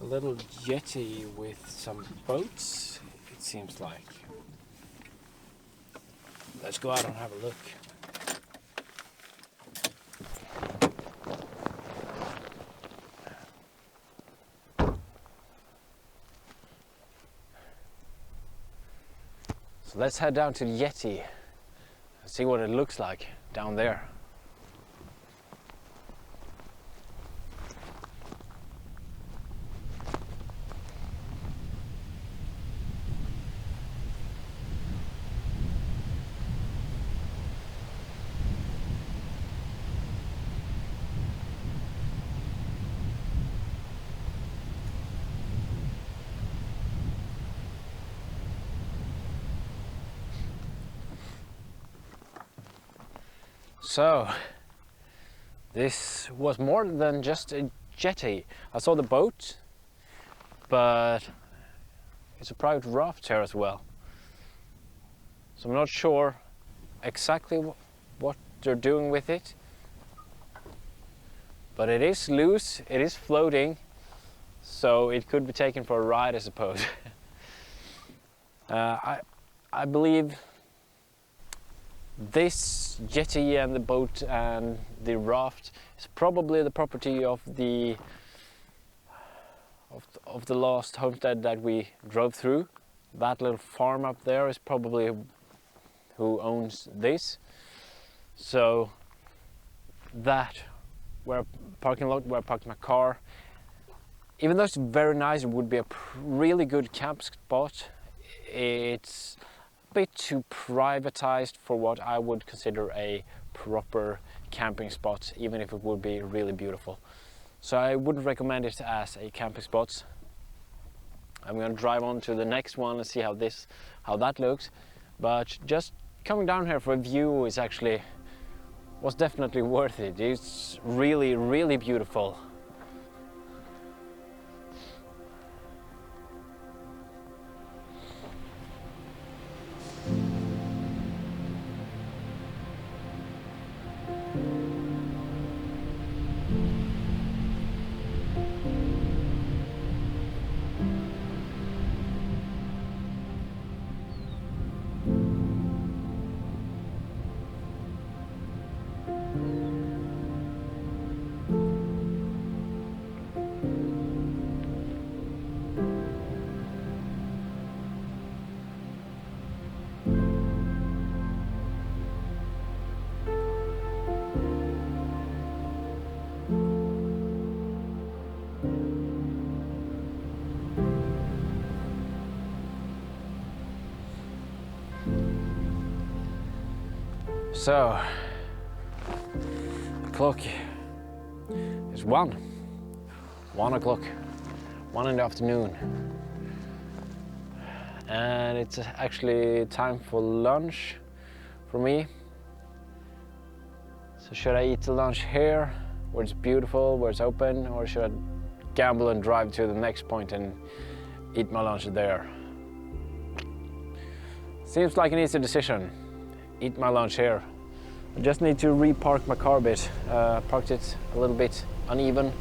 A little jetty with some boats, it seems like. Let's go out and have a look. So let's head down to the jetty and see what it looks like down there. So, this was more than just a jetty. I saw the boat, but it's a private raft here as well. So I'm not sure exactly what they're doing with it, but it is loose, it is floating, so it could be taken for a ride, I suppose. I believe this jetty and the boat and the raft is probably the property of the last homestead that we drove through. That little farm up there is probably who owns this. So that parking lot where I parked my car, even though it's very nice, it would be a really good camp spot. It's bit too privatized for what I would consider a proper camping spot, even if it would be really beautiful. So I wouldn't recommend it as a camping spot. I'm gonna drive on to the next one and see how that looks. But just coming down here for a view was definitely worth it. It's really, really beautiful. So, the clock is 1 o'clock, 1 in the afternoon. And it's actually time for lunch for me. So should I eat the lunch here, where it's beautiful, where it's open, or should I gamble and drive to the next point and eat my lunch there? Seems like an easy decision. Eat my lunch here. I just need to repark my car a bit. Parked it a little bit uneven.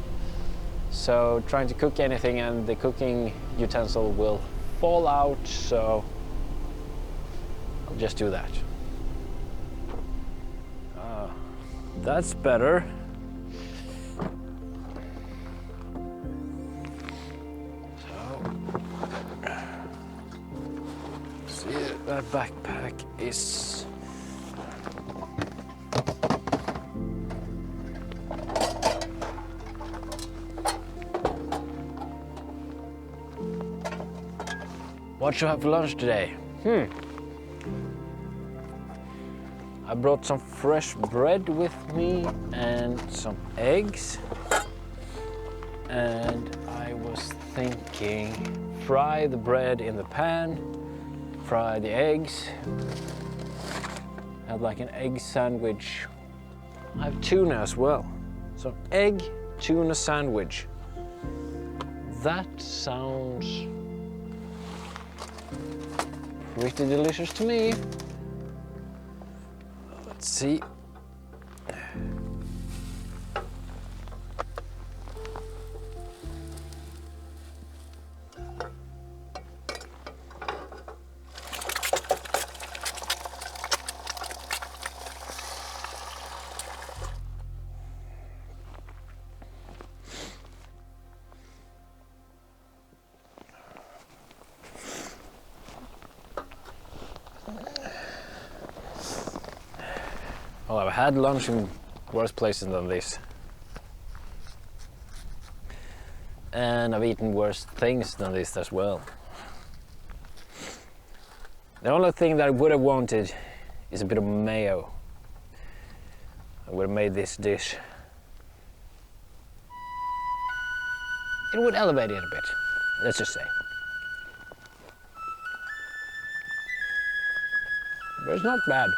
So trying to cook anything and the cooking utensil will fall out, so I'll just do that. That's better. So, see, that backpack is what should I have for lunch today? I brought some fresh bread with me and some eggs. And I was thinking, fry the bread in the pan, fry the eggs, have like an egg sandwich. I have tuna as well. So egg, tuna sandwich. That sounds pretty delicious to me. Let's see. I've had lunch in worse places than this. And I've eaten worse things than this as well. The only thing that I would have wanted is a bit of mayo. I would have made this dish. It would elevate it a bit, let's just say. But it's not bad.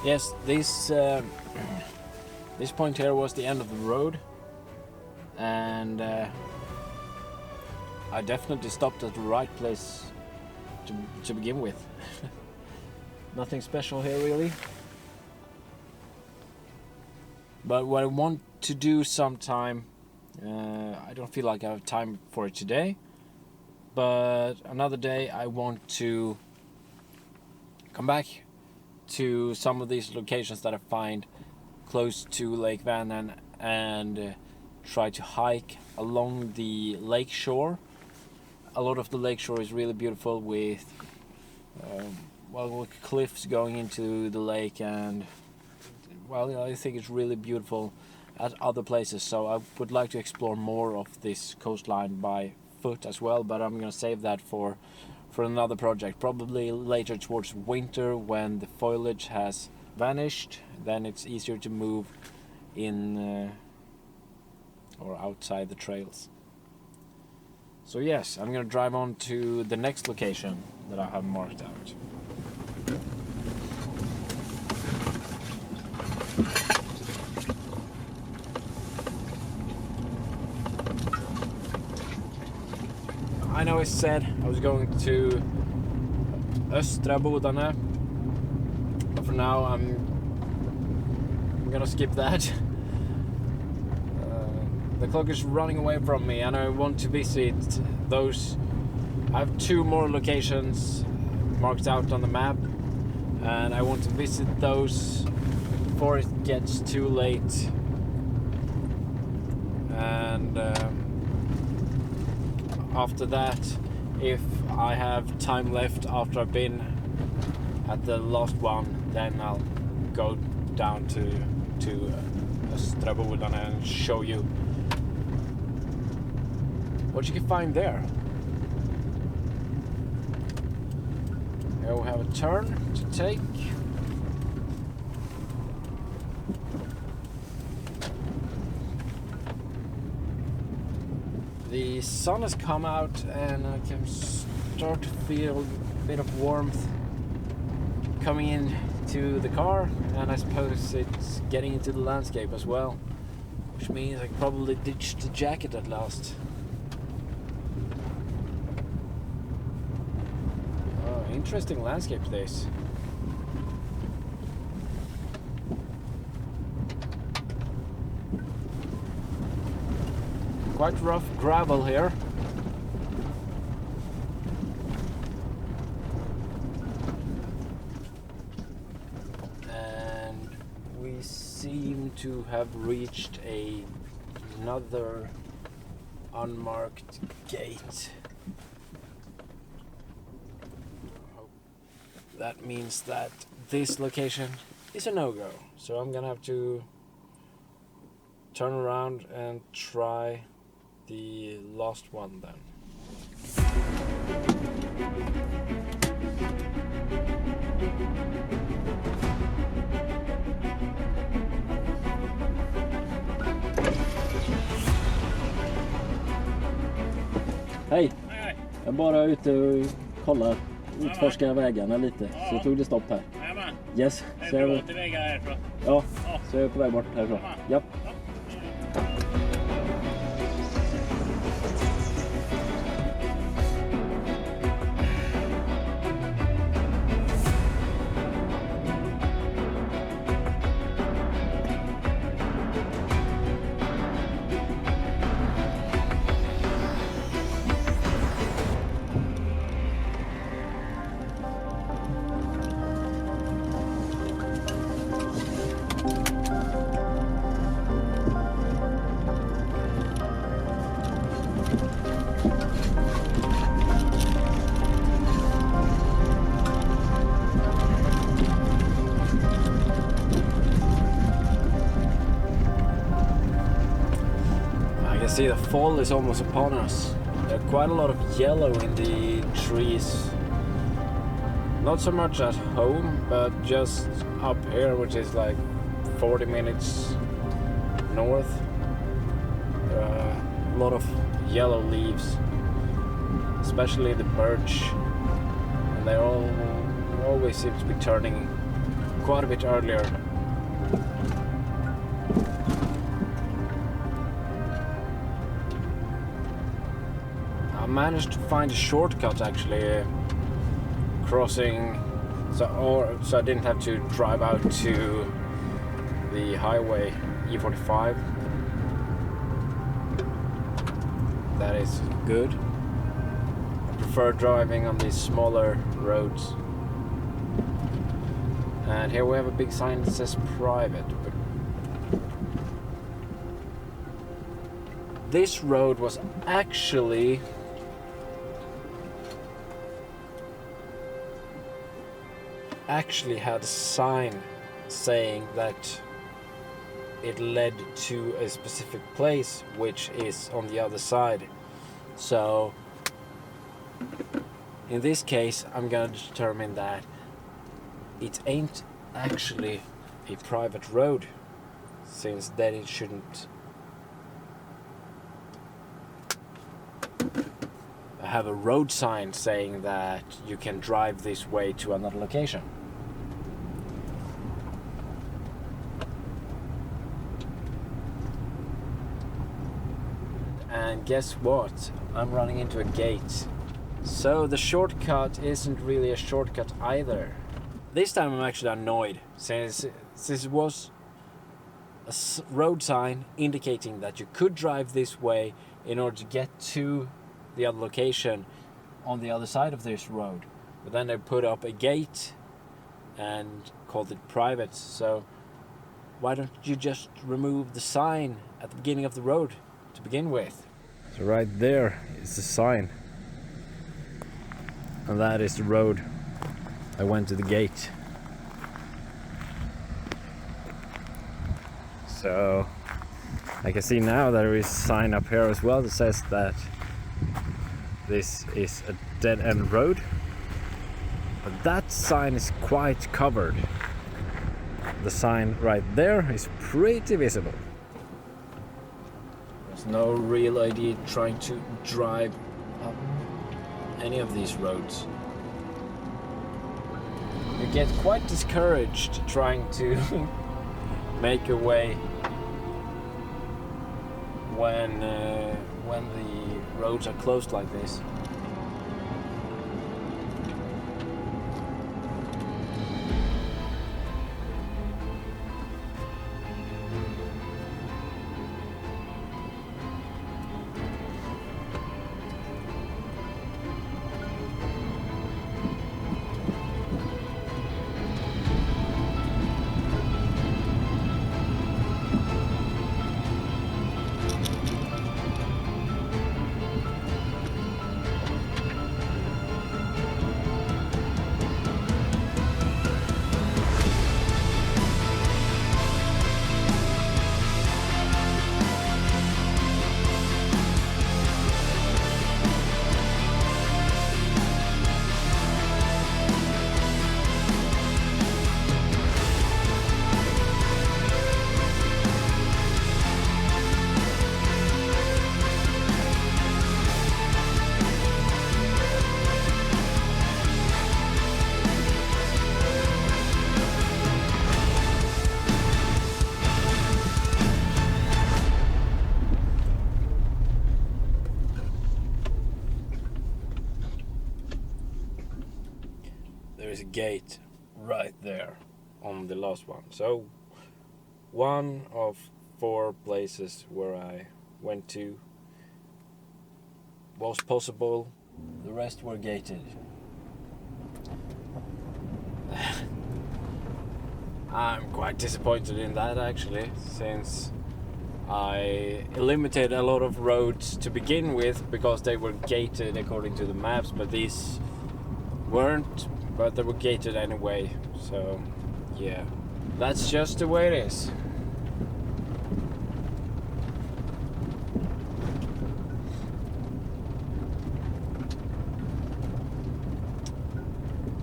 Yes, this point here was the end of the road, and I definitely stopped at the right place to begin with. Nothing special here really, but what I want to do sometime, I don't feel like I have time for it today, but another day I want to come back to some of these locations that I find close to Lake Vänern and try to hike along the lake shore. A lot of the lake shore is really beautiful with with cliffs going into the lake, and I think it's really beautiful at other places, so I would like to explore more of this coastline by foot as well, but I'm gonna save that for another project, probably later towards winter when the foliage has vanished. Then it's easier to move in or outside the trails. So yes, I'm gonna drive on to the next location that I have marked out. I know I said I was going to Yttre Bodane, but for now I'm gonna skip that. The clock is running away from me and I want to visit those. I have 2 more locations marked out on the map and I want to visit those before it gets too late. And after that, if I have time left after I've been at the last one, then I'll go down to Yttre Bodane and show you what you can find there. Here we have a turn to take. The The sun has come out and I can start to feel a bit of warmth coming in to the car, and I suppose it's getting into the landscape as well, which means I can probably ditch the jacket at last. Oh, interesting landscape this. Quite rough gravel here. And we seem to have reached another unmarked gate. That means that this location is a no-go. So I'm gonna have to turn around and try the last one then. Hej! Jag är bara ute och kollar, utforskar vägarna lite, så tog det stopp här. Jajamän. Yes, Det så är jag, bra till vägar härifrån. ja, så jag är på väg bort härifrån. Ja. See, the fall is almost upon us. There are quite a lot of yellow in the trees. Not so much at home, but just up here, which is like 40 minutes north. There are a lot of yellow leaves, especially the birch, and they always seem to be turning quite a bit earlier. I managed to find a shortcut actually, crossing, so I didn't have to drive out to the highway E45. That is good. I prefer driving on these smaller roads. And here we have a big sign that says private. But this road was actually had a sign saying that it led to a specific place, which is on the other side. So in this case I'm gonna determine that it ain't actually a private road, since then it shouldn't have a road sign saying that you can drive this way to another location. And guess what? I'm running into a gate. So the shortcut isn't really a shortcut either. This time I'm actually annoyed, since it was a road sign indicating that you could drive this way in order to get to the other location on the other side of this road. But then they put up a gate and called it private. So why don't you just remove the sign at the beginning of the road to begin with? So right there is the sign, and that is the road. I went to the gate. So I can see now there is a sign up here as well that says that this is a dead-end road, but that sign is quite covered. The sign right there is pretty visible. There's no real idea trying to drive up any of these roads. You get quite discouraged trying to make your way when the roads are closed like this. There's a gate right there on the last one. So one of 4 places where I went to was possible. The rest were gated. I'm quite disappointed in that actually, since I eliminated a lot of roads to begin with because they were gated according to the maps, but these weren't. But they were gated anyway, so yeah, that's just the way it is.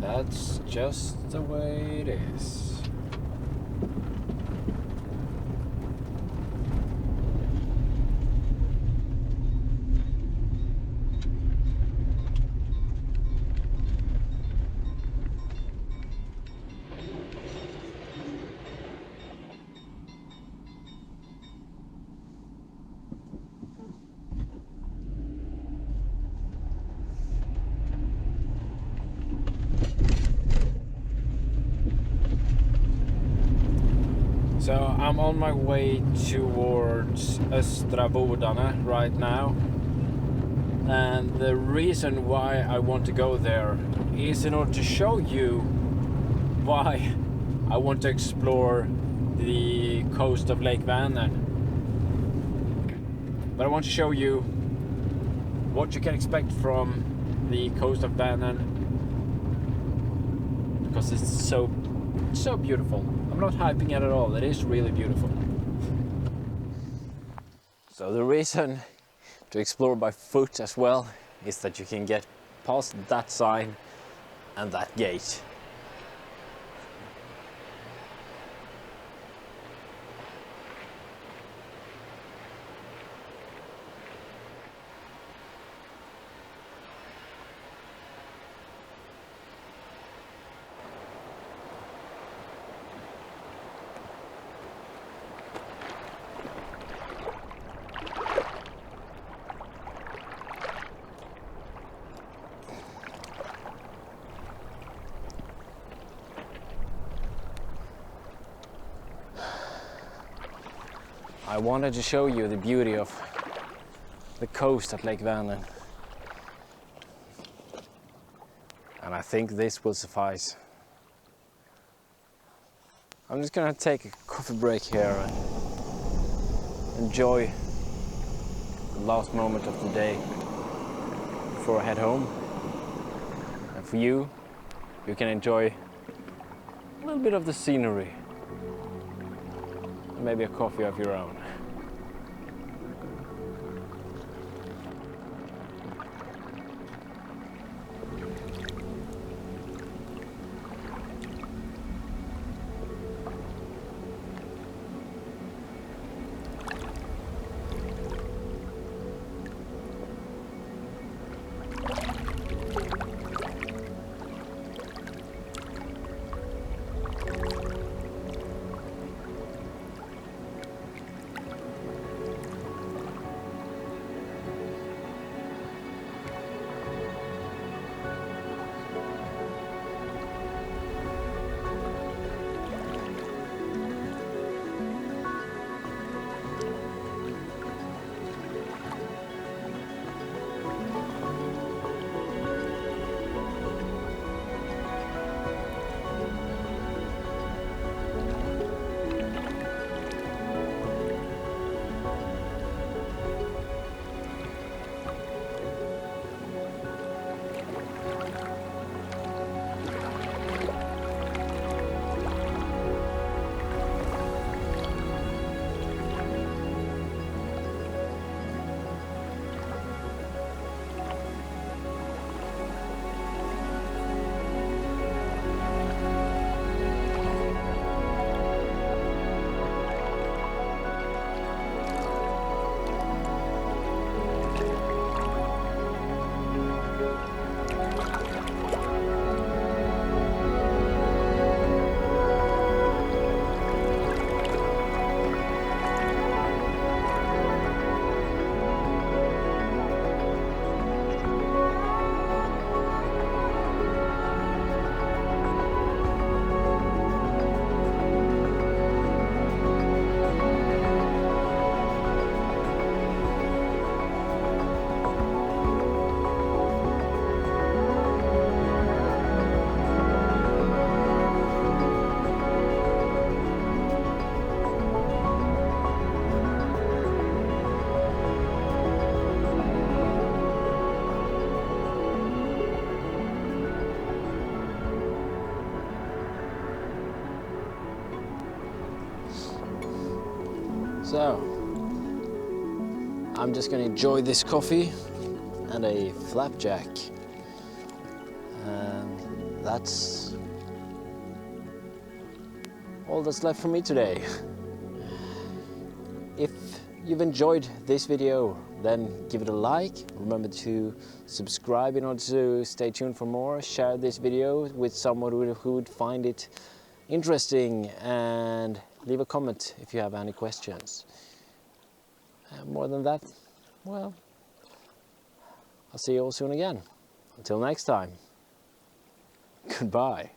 That's just the way it is. So I'm on my way towards Yttre Bodane right now, and the reason why I want to go there is in order to show you why I want to explore the coast of Lake Vänern. But I want to show you what you can expect from the coast of Vänern, because it's so beautiful. I'm not hyping it at all, it is really beautiful. So the reason to explore by foot as well is that you can get past that sign and that gate. I wanted to show you the beauty of the coast at Lake Vänern, and I think this will suffice. I'm just gonna take a coffee break here and enjoy the last moment of the day before I head home. And for you, you can enjoy a little bit of the scenery. Maybe a coffee of your own. So I'm just gonna enjoy this coffee and a flapjack, and that's all that's left for me today. If you've enjoyed this video, then give it a like. Remember to subscribe in order to stay tuned for more. Share this video with someone who would find it interesting, and leave a comment if you have any questions. And more than that, well, I'll see you all soon again. Until next time, goodbye.